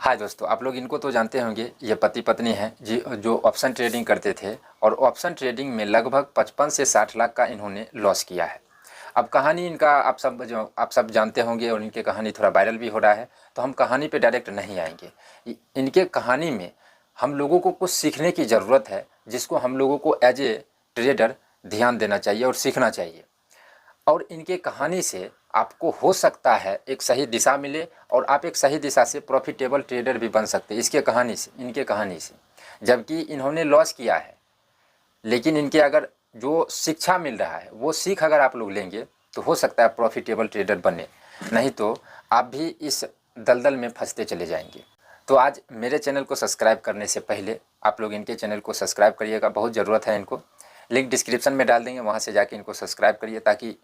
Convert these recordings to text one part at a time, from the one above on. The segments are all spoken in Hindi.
हाय दोस्तों, आप लोग इनको तो जानते होंगे। ये पति पत्नी हैं जी, जो ऑप्शन ट्रेडिंग करते थे और ऑप्शन ट्रेडिंग में लगभग 55 से 60 लाख का इन्होंने लॉस किया है। अब कहानी इनका आप सब जानते होंगे और इनकी कहानी थोड़ा वायरल भी हो रहा है, तो हम कहानी पे डायरेक्ट नहीं आएंगे। इनके कहानी में हम लोगों को कुछ सीखने की ज़रूरत है, जिसको हम लोगों को एज ए ट्रेडर ध्यान देना चाहिए और सीखना चाहिए। और इनके कहानी से आपको हो सकता है एक सही दिशा मिले और आप एक सही दिशा से प्रॉफिटेबल ट्रेडर भी बन सकते हैं इसके कहानी से, इनके कहानी से। जबकि इन्होंने लॉस किया है, लेकिन इनके अगर जो शिक्षा मिल रहा है वो सीख अगर आप लोग लेंगे तो हो सकता है प्रॉफिटेबल ट्रेडर बने, नहीं तो आप भी इस दलदल में फंसते चले जाएंगे। तो आज मेरे चैनल को सब्सक्राइब करने से पहले आप लोग इनके चैनल को सब्सक्राइब करिएगा, बहुत ज़रूरत है इनको। लिंक डिस्क्रिप्शन में डाल देंगे, वहाँ से जाके इनको सब्सक्राइब करिए। ताकि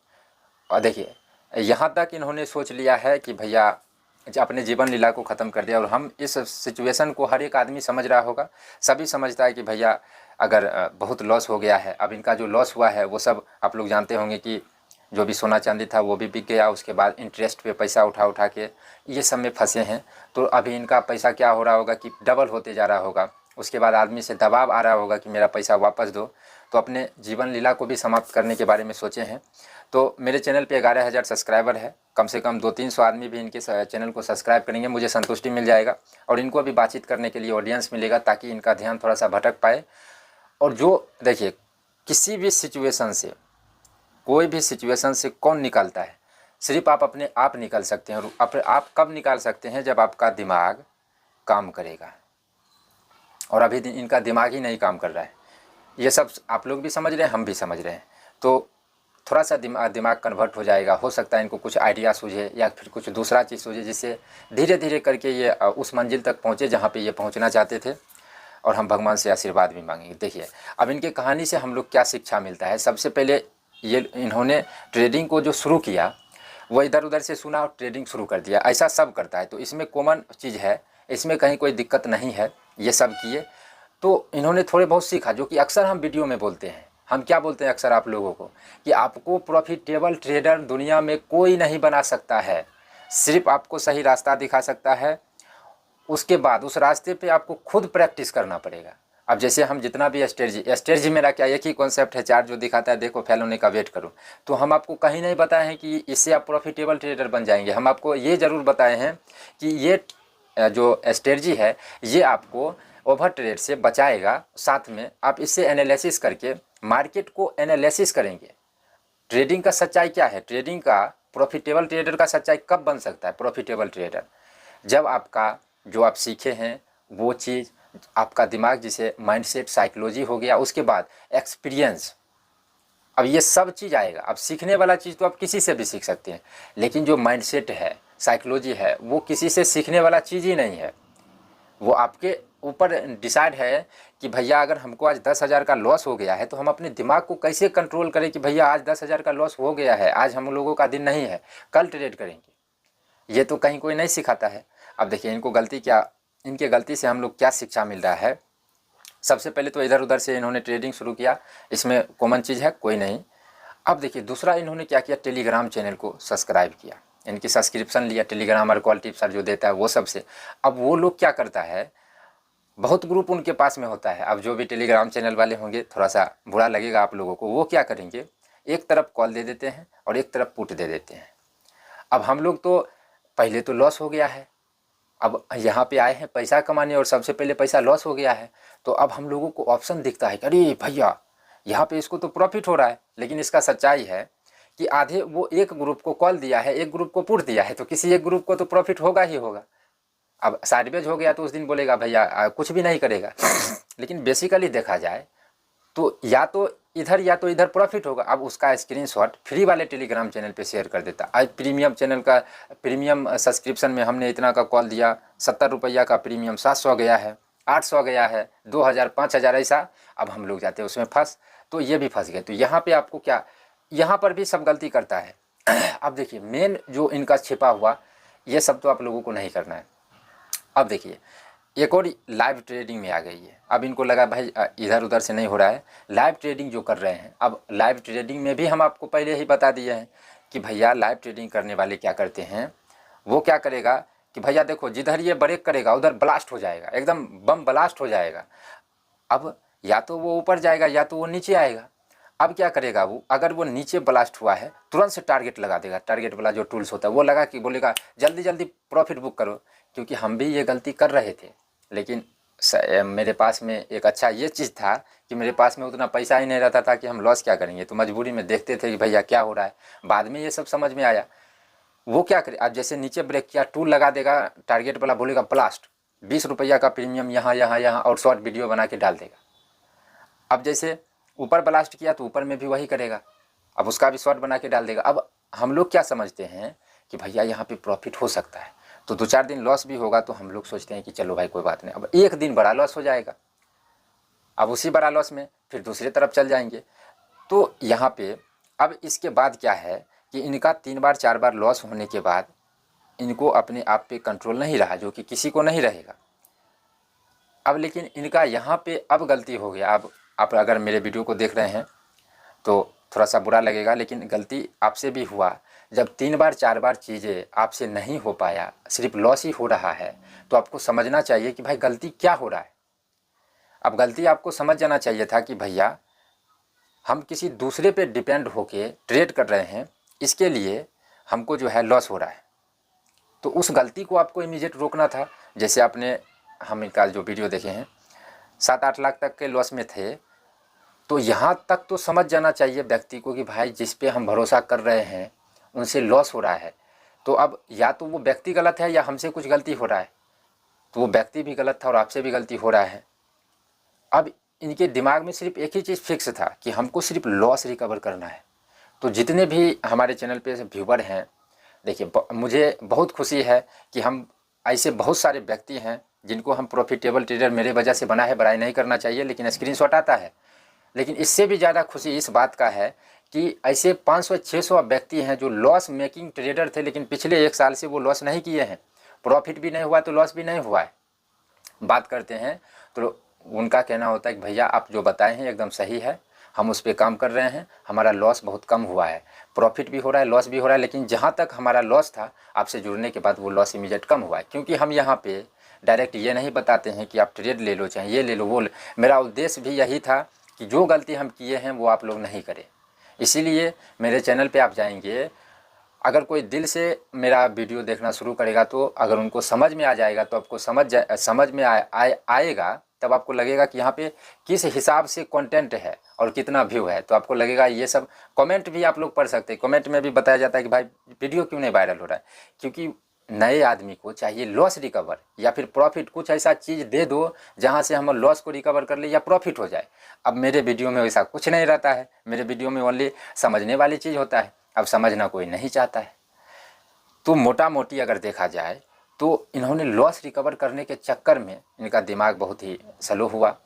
और देखिए, यहाँ तक इन्होंने सोच लिया है कि भैया अपने जीवन लीला को ख़त्म कर दिया। और हम इस सिचुएशन को हर एक आदमी समझ रहा होगा, सभी समझता है कि भैया अगर बहुत लॉस हो गया है। अब इनका जो लॉस हुआ है वो सब आप लोग जानते होंगे कि जो भी सोना चांदी था वो भी बिक गया। उसके बाद इंटरेस्ट पे पैसा उठा उठा के ये सब में फंसे हैं। तो अभी इनका पैसा क्या हो रहा होगा कि डबल होते जा रहा होगा। उसके बाद आदमी से दबाव आ रहा होगा कि मेरा पैसा वापस दो। तो अपने जीवन लीला को भी समाप्त करने के बारे में सोचे हैं। तो मेरे चैनल पे 11,000 सब्सक्राइबर है, कम से कम 200-300 आदमी भी इनके चैनल को सब्सक्राइब करेंगे, मुझे संतुष्टि मिल जाएगा। और इनको भी बातचीत करने के लिए ऑडियंस मिलेगा, ताकि इनका ध्यान थोड़ा सा भटक पाए। और जो देखिए, किसी भी सिचुएशन से, कोई भी सिचुएशन से कौन निकलता है? सिर्फ आप अपने आप निकल सकते हैं। और आप कब निकाल सकते हैं? जब आपका दिमाग काम करेगा। और अभी इनका दिमाग ही नहीं काम कर रहा है। ये सब आप लोग भी समझ रहे हैं, हम भी समझ रहे हैं। तो थोड़ा सा दिमाग कन्वर्ट हो जाएगा। हो सकता है इनको कुछ आइडिया सूझे या फिर कुछ दूसरा चीज़ सूझे, जिससे धीरे धीरे करके ये उस मंजिल तक पहुँचे जहाँ पे ये पहुँचना चाहते थे। और हम भगवान से आशीर्वाद भी मांगेंगे। देखिए, अब इनके कहानी से हम लोग क्या शिक्षा मिलता है। सबसे पहले ये इन्होंने ट्रेडिंग को जो शुरू किया, वो इधर उधर से सुना और ट्रेडिंग शुरू कर दिया। ऐसा सब करता है, तो इसमें कॉमन चीज़ है, इसमें कहीं कोई दिक्कत नहीं है। ये सब किए तो इन्होंने थोड़े बहुत सीखा, जो कि अक्सर हम वीडियो में बोलते हैं। हम क्या बोलते हैं अक्सर आप लोगों को, कि आपको प्रॉफिटेबल ट्रेडर दुनिया में कोई नहीं बना सकता है, सिर्फ आपको सही रास्ता दिखा सकता है। उसके बाद उस रास्ते पे आपको खुद प्रैक्टिस करना पड़ेगा। अब जैसे हम जितना भी स्ट्रेटजी मेरा क्या एक ही कॉन्सेप्ट है, चार्ट जो दिखाता है देखो फेल होने का वेट करो। तो हम आपको कहीं नहीं बताए हैं कि इससे आप प्रॉफिटेबल ट्रेडर बन जाएंगे। हम आपको ये ज़रूर बताए हैं कि ये जो स्ट्रेटजी है ये आपको ओवर ट्रेड से बचाएगा। साथ में आप इससे एनालिसिस करके मार्केट को एनालिसिस करेंगे। ट्रेडिंग का सच्चाई क्या है? ट्रेडिंग का प्रॉफिटेबल ट्रेडर का सच्चाई कब बन सकता है प्रॉफिटेबल ट्रेडर? जब आपका जो आप सीखे हैं वो चीज़, आपका दिमाग जिसे माइंडसेट साइकोलॉजी हो गया, उसके बाद एक्सपीरियंस, अब ये सब चीज़ आएगा। अब सीखने वाला चीज़ तो आप किसी से भी सीख सकते हैं, लेकिन जो माइंडसेट है, साइकोलॉजी है, वो किसी से सीखने वाला चीज़ ही नहीं है। वो आपके ऊपर डिसाइड है कि भैया अगर हमको आज 10,000 का लॉस हो गया है तो हम अपने दिमाग को कैसे कंट्रोल करें कि भैया आज 10,000 का लॉस हो गया है, आज हम लोगों का दिन नहीं है, कल ट्रेड करेंगे। ये तो कहीं कोई नहीं सिखाता है। अब देखिए, इनके गलती से हम लोग क्या शिक्षा मिल रहा है। सबसे पहले तो इधर उधर से इन्होंने ट्रेडिंग शुरू किया, इसमें कॉमन चीज़ है, कोई नहीं। अब देखिए, दूसरा इन्होंने क्या किया, टेलीग्राम चैनल को सब्सक्राइब किया, इनकी सब्सक्रिप्शन लिया टेलीग्राम और कॉल टिप्स जो देता है वो सबसे। अब वो लोग क्या करता है, बहुत ग्रुप उनके पास में होता है। अब जो भी टेलीग्राम चैनल वाले होंगे, थोड़ा सा बुरा लगेगा आप लोगों को, वो क्या करेंगे, एक तरफ कॉल दे देते हैं और एक तरफ पुट दे देते हैं। अब हम लोग तो पहले तो लॉस हो गया है, अब यहाँ पे आए हैं पैसा कमाने और सबसे पहले पैसा लॉस हो गया है। तो अब हम लोगों को ऑप्शन दिखता है कि अरे भैया यहाँ पे इसको तो प्रॉफिट हो रहा है। लेकिन इसका सच्चाई है कि आधे वो एक ग्रुप को कॉल दिया है, एक ग्रुप को पुट दिया है, तो किसी एक ग्रुप को तो प्रॉफिट होगा ही होगा। अब साइडवेज हो गया तो उस दिन बोलेगा भैया कुछ भी नहीं करेगा। लेकिन बेसिकली देखा जाए तो या तो इधर प्रॉफिट होगा। अब उसका स्क्रीनशॉट फ्री वाले टेलीग्राम चैनल पे शेयर कर देता। आज प्रीमियम चैनल का प्रीमियम सब्सक्रिप्शन में हमने इतना का कॉल दिया, 70 रुपया का प्रीमियम 700 गया है, 800 गया है, 2,000 5,000 ऐसा। अब हम लोग जाते हैं उसमें फंस, तो ये भी फंस गए। तो यहाँ पे आपको क्या, यहाँ पर भी सब गलती करता है। अब देखिए, मेन जो इनका छिपा हुआ, ये सब तो आप लोगों को नहीं करना है। अब देखिए, एक और लाइव ट्रेडिंग में आ गई है। अब इनको लगा भाई इधर उधर से नहीं हो रहा है, लाइव ट्रेडिंग जो कर रहे हैं। अब लाइव ट्रेडिंग में भी हम आपको पहले ही बता दिए हैं कि भैया लाइव ट्रेडिंग करने वाले क्या करते हैं, वो क्या करेगा कि भैया देखो जिधर ये ब्रेक करेगा उधर ब्लास्ट हो जाएगा, एकदम बम ब्लास्ट हो जाएगा। अब या तो वो ऊपर जाएगा या तो वो नीचे आएगा। अब क्या करेगा वो, अगर वो नीचे ब्लास्ट हुआ है तुरंत से टारगेट लगा देगा, टारगेट वाला जो टूल्स होता है वो लगा कि बोलेगा जल्दी जल्दी प्रॉफिट बुक करो। क्योंकि हम भी ये गलती कर रहे थे, लेकिन मेरे पास में एक अच्छा ये चीज़ था कि मेरे पास में उतना पैसा ही नहीं रहता था कि हम लॉस क्या करेंगे, तो मजबूरी में देखते थे कि भैया क्या हो रहा है। बाद में ये सब समझ में आया। वो क्या करे, अब जैसे नीचे ब्रेक किया, टूल लगा देगा, टारगेट वाला बोलेगा ब्लास्ट, 20 रुपया का प्रीमियम यहाँ यहाँ यहाँ, और शॉर्ट वीडियो बना के डाल देगा। अब जैसे ऊपर ब्लास्ट किया तो ऊपर में भी वही करेगा, अब उसका भी शॉर्ट बना के डाल देगा। अब हम लोग क्या समझते हैं कि भैया यहाँ पे प्रॉफिट हो सकता है, तो 2-4 दिन लॉस भी होगा तो हम लोग सोचते हैं कि चलो भाई कोई बात नहीं। अब एक दिन बड़ा लॉस हो जाएगा, अब उसी बड़ा लॉस में फिर दूसरी तरफ चल जाएंगे। तो यहाँ पे अब इसके बाद क्या है कि इनका 3 बार 4 बार लॉस होने के बाद इनको अपने आप पे कंट्रोल नहीं रहा, जो कि किसी को नहीं रहेगा। अब लेकिन इनका यहाँ पे अब गलती हो गया। अब आप अगर मेरे वीडियो को देख रहे हैं तो थोड़ा सा बुरा लगेगा, लेकिन गलती आपसे भी हुआ। जब 3 बार 4 बार चीज़ें आपसे नहीं हो पाया, सिर्फ लॉस ही हो रहा है, तो आपको समझना चाहिए कि भाई गलती क्या हो रहा है। अब गलती आपको समझ जाना चाहिए था कि भैया हम किसी दूसरे पे डिपेंड होके ट्रेड कर रहे हैं, इसके लिए हमको जो है लॉस हो रहा है। तो उस गलती को आपको इमीडिएट रोकना था। जैसे आपने हम इनका जो वीडियो देखे हैं 7-8 लाख तक के लॉस में थे, तो यहाँ तक तो समझ जाना चाहिए व्यक्ति को कि भाई जिस पे हम भरोसा कर रहे हैं उनसे लॉस हो रहा है। तो अब या तो वो व्यक्ति गलत है या हमसे कुछ गलती हो रहा है। तो वो व्यक्ति भी गलत था और आपसे भी गलती हो रहा है। अब इनके दिमाग में सिर्फ एक ही चीज़ फिक्स था कि हमको सिर्फ लॉस रिकवर करना है। तो जितने भी हमारे चैनल पे व्यूवर हैं, देखिए मुझे बहुत खुशी है कि हम ऐसे बहुत सारे व्यक्ति हैं जिनको हम प्रॉफिटेबल ट्रेडर मेरे वजह से बना है। बड़ाई नहीं करना चाहिए, लेकिन स्क्रीनशॉट आता है। लेकिन इससे भी ज़्यादा खुशी इस बात का है कि ऐसे 500-600 व्यक्ति हैं जो लॉस मेकिंग ट्रेडर थे, लेकिन पिछले 1 साल से वो लॉस नहीं किए हैं। प्रॉफिट भी नहीं हुआ तो लॉस भी नहीं हुआ है। बात करते हैं तो उनका कहना होता है कि भैया आप जो बताए हैं एकदम सही है, हम उस पर काम कर रहे हैं, हमारा लॉस बहुत कम हुआ है, प्रॉफिट भी हो रहा है, लॉस भी हो रहा है। लेकिन जहाँ तक हमारा लॉस था आपसे जुड़ने के बाद वो लॉस इमीडिएट कम हुआ है। क्योंकि हम यहाँ पे डायरेक्ट ये नहीं बताते हैं कि आप ट्रेड ले लो, चाहे ये ले लो वो मेरा उद्देश्य भी यही था कि जो गलती हम किए हैं वो आप लोग नहीं करें। इसीलिए मेरे चैनल पे आप जाएंगे, अगर कोई दिल से मेरा वीडियो देखना शुरू करेगा तो अगर उनको समझ में आ जाएगा तो आपको समझ में आएगा, तब आपको लगेगा कि यहाँ पे किस हिसाब से कंटेंट है और कितना व्यू है। तो आपको लगेगा ये सब। कमेंट भी आप लोग पढ़ सकते हैं, कमेंट में भी बताया जाता है कि भाई वीडियो क्यों नहीं वायरल हो रहा है। क्योंकि नए आदमी को चाहिए लॉस रिकवर या फिर प्रॉफिट, कुछ ऐसा चीज़ दे दो जहाँ से हम लॉस को रिकवर कर ले या प्रॉफिट हो जाए। अब मेरे वीडियो में वैसा कुछ नहीं रहता है, मेरे वीडियो में ओनली समझने वाली चीज़ होता है। अब समझना कोई नहीं चाहता है। तो मोटा मोटी अगर देखा जाए तो इन्होंने लॉस रिकवर करने के चक्कर में इनका दिमाग बहुत ही स्लो हुआ।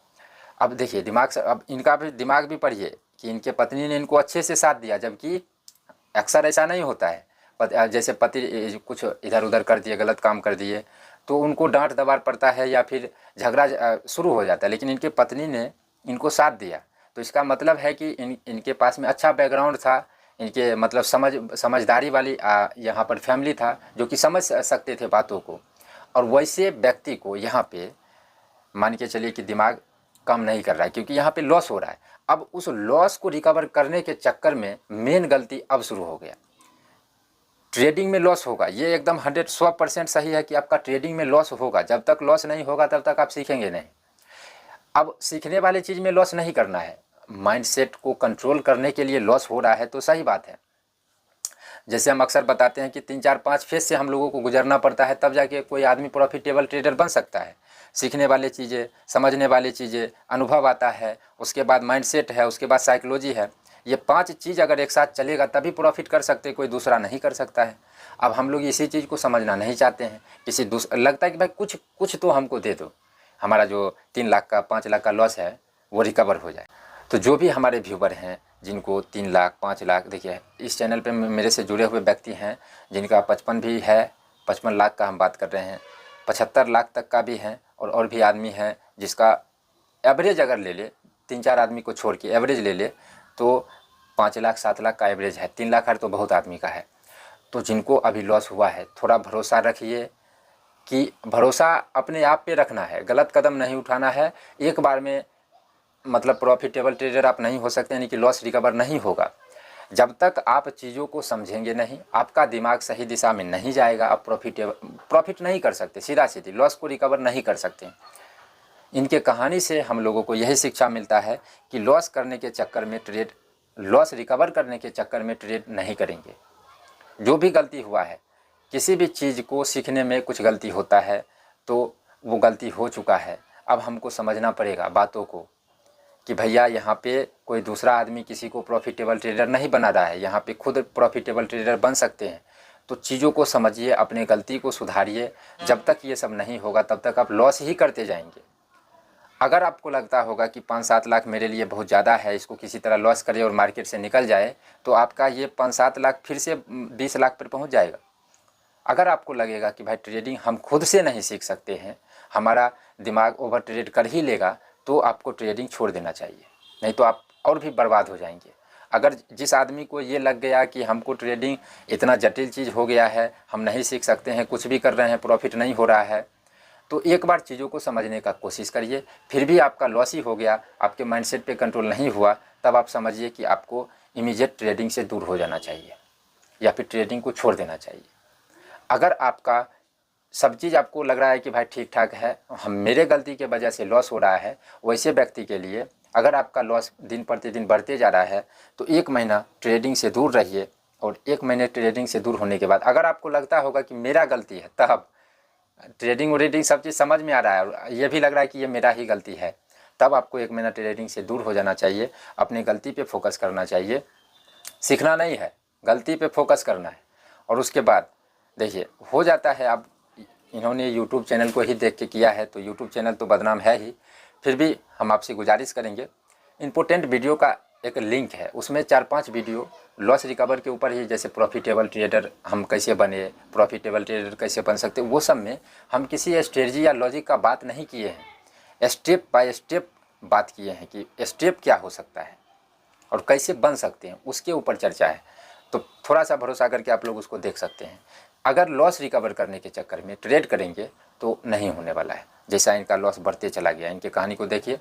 अब देखिए अब इनका भी दिमाग भी पढ़िए कि इनके पत्नी ने इनको अच्छे से साथ दिया, जबकि अक्सर ऐसा नहीं होता है। जैसे पति कुछ इधर उधर कर दिए, गलत काम कर दिए तो उनको डांट दबार पड़ता है या फिर झगड़ा शुरू हो जाता है। लेकिन इनके पत्नी ने इनको साथ दिया, तो इसका मतलब है कि इनके पास में अच्छा बैकग्राउंड था, इनके मतलब समझदारी वाली यहाँ पर फैमिली था जो कि समझ सकते थे बातों को। और वैसे व्यक्ति को यहाँ पे मान के चलिए कि दिमाग काम नहीं कर रहा है, क्योंकि यहाँ पे लॉस हो रहा है। अब उस लॉस को रिकवर करने के चक्कर में मेन गलती अब शुरू हो गया। ट्रेडिंग में लॉस होगा, ये एकदम 100% सही है कि आपका ट्रेडिंग में लॉस होगा। जब तक लॉस नहीं होगा तब तक आप सीखेंगे नहीं। अब सीखने वाली चीज़ में लॉस नहीं करना है, माइंडसेट को कंट्रोल करने के लिए लॉस हो रहा है तो सही बात है। जैसे हम अक्सर बताते हैं कि 3-4-5 फेज से हम लोगों को गुजरना पड़ता है, तब जाके कोई आदमी प्रॉफिटेबल ट्रेडर बन सकता है। सीखने वाली चीज़ें, समझने वाली चीज़ें, अनुभव आता है, उसके बाद माइंडसेट है, उसके बाद साइकोलॉजी है। ये 5 चीज़ अगर एक साथ चलेगा तभी प्रॉफिट कर सकते, कोई दूसरा नहीं कर सकता है। अब हम लोग इसी चीज़ को समझना नहीं चाहते हैं। लगता है कि भाई कुछ तो हमको दे दो, हमारा जो 3 लाख का 5 लाख का लॉस है वो रिकवर हो जाए। तो जो भी हमारे व्यूवर हैं जिनको 3 लाख 5 लाख, देखिए इस चैनल पे मेरे से जुड़े हुए व्यक्ति हैं जिनका 55 भी है, 55 लाख का हम बात कर रहे हैं, 75 लाख तक का भी है, और भी आदमी हैं जिसका एवरेज अगर ले ले, 3-4 आदमी को छोड़ के एवरेज ले ले तो 5 लाख 7 लाख का एवरेज है। 3 लाख हर तो बहुत आदमी का है। तो जिनको अभी लॉस हुआ है थोड़ा भरोसा रखिए कि भरोसा अपने आप पे रखना है, गलत कदम नहीं उठाना है। एक बार में मतलब प्रॉफिटेबल ट्रेडर आप नहीं हो सकते, यानी कि लॉस रिकवर नहीं होगा। जब तक आप चीज़ों को समझेंगे नहीं, आपका दिमाग सही दिशा में नहीं जाएगा, आप प्रॉफिट नहीं कर सकते, सीधा सीधी लॉस को रिकवर नहीं कर सकते। इनके कहानी से हम लोगों को यही शिक्षा मिलता है कि लॉस करने के चक्कर में लॉस रिकवर करने के चक्कर में ट्रेड नहीं करेंगे। जो भी गलती हुआ है, किसी भी चीज़ को सीखने में कुछ गलती होता है तो वो गलती हो चुका है। अब हमको समझना पड़ेगा बातों को कि भैया यहाँ पे कोई दूसरा आदमी किसी को प्रॉफिटेबल ट्रेडर नहीं बना रहा है, यहाँ पे खुद प्रॉफिटेबल ट्रेडर बन सकते हैं। तो चीज़ों को समझिए, अपने गलती को सुधारिए। जब तक ये सब नहीं होगा तब तक आप लॉस ही करते जाएंगे। अगर आपको लगता होगा कि 5-7 लाख मेरे लिए बहुत ज़्यादा है, इसको किसी तरह लॉस करे और मार्केट से निकल जाए, तो आपका ये 5-7 लाख फिर से 20 लाख पर पहुँच जाएगा। अगर आपको लगेगा कि भाई ट्रेडिंग हम खुद से नहीं सीख सकते हैं, हमारा दिमाग ओवर ट्रेड कर ही लेगा, तो आपको ट्रेडिंग छोड़ देना चाहिए, नहीं तो आप और भी बर्बाद हो जाएंगे। अगर जिस आदमी को ये लग गया कि हमको ट्रेडिंग इतना जटिल चीज़ हो गया है, हम नहीं सीख सकते हैं, कुछ भी कर रहे हैं प्रॉफिट नहीं हो रहा है, तो एक बार चीज़ों को समझने का कोशिश करिए। फिर भी आपका लॉस ही हो गया, आपके माइंडसेट पे कंट्रोल नहीं हुआ, तब आप समझिए कि आपको इमीडिएट ट्रेडिंग से दूर हो जाना चाहिए या फिर ट्रेडिंग को छोड़ देना चाहिए। अगर आपका सब चीज़ आपको लग रहा है कि भाई ठीक ठाक है, हम मेरे गलती के वजह से लॉस हो रहा है, वैसे व्यक्ति के लिए अगर आपका लॉस दिन प्रतिदिन बढ़ते जा रहा है तो 1 महीना ट्रेडिंग से दूर रहिए। और 1 महीने ट्रेडिंग से दूर होने के बाद अगर आपको लगता होगा कि मेरा गलती है, तब ट्रेडिंग व्रेडिंग सब चीज़ समझ में आ रहा है और ये भी लग रहा है कि ये मेरा ही गलती है, तब आपको 1 महीना ट्रेडिंग से दूर हो जाना चाहिए। अपनी गलती पे फोकस करना चाहिए, सीखना नहीं है, गलती पे फोकस करना है। और उसके बाद देखिए हो जाता है। अब इन्होंने यूट्यूब चैनल को ही देख के किया है तो यूट्यूब चैनल तो बदनाम है ही, फिर भी हम आपसे गुजारिश करेंगे, इम्पोर्टेंट वीडियो का एक लिंक है, उसमें 4-5 वीडियो लॉस रिकवर के ऊपर ही, जैसे प्रॉफिटेबल ट्रेडर हम कैसे बने, प्रॉफिटेबल ट्रेडर कैसे बन सकते, वो सब में हम किसी स्ट्रेटजी या लॉजिक का बात नहीं किए हैं, स्टेप बाय स्टेप बात किए हैं कि स्टेप क्या हो सकता है और कैसे बन सकते हैं, उसके ऊपर चर्चा है। तो थोड़ा सा भरोसा करके आप लोग उसको देख सकते हैं। अगर लॉस रिकवर करने के चक्कर में ट्रेड करेंगे तो नहीं होने वाला है। जैसा इनका लॉस बढ़ते चला गया, इनकी कहानी को देखिए।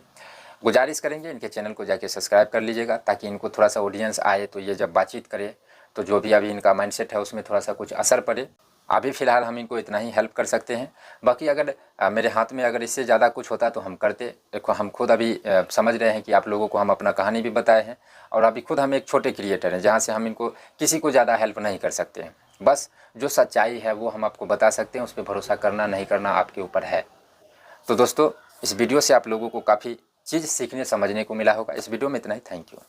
गुजारिश करेंगे इनके चैनल को जाके सब्सक्राइब कर लीजिएगा, ताकि इनको थोड़ा सा ऑडियंस आए, तो ये जब बातचीत करे तो जो भी अभी इनका माइंडसेट है उसमें थोड़ा सा कुछ असर पड़े। अभी फ़िलहाल हम इनको इतना ही हेल्प कर सकते हैं। बाकी अगर मेरे हाथ में अगर इससे ज़्यादा कुछ होता तो हम करते। देखो हम खुद अभी समझ रहे हैं कि आप लोगों को हम अपना कहानी भी बताए हैं, और अभी खुद हम एक छोटे क्रिएटर हैं जहाँ से हम इनको किसी को ज़्यादा हेल्प नहीं कर सकते हैं। बस जो सच्चाई है वो हम आपको बता सकते हैं, उस पर भरोसा करना नहीं करना आपके ऊपर है। तो दोस्तों इस वीडियो से आप लोगों को काफ़ी चीज़ सीखने समझने को मिला होगा। इस वीडियो में इतना ही। Thank you.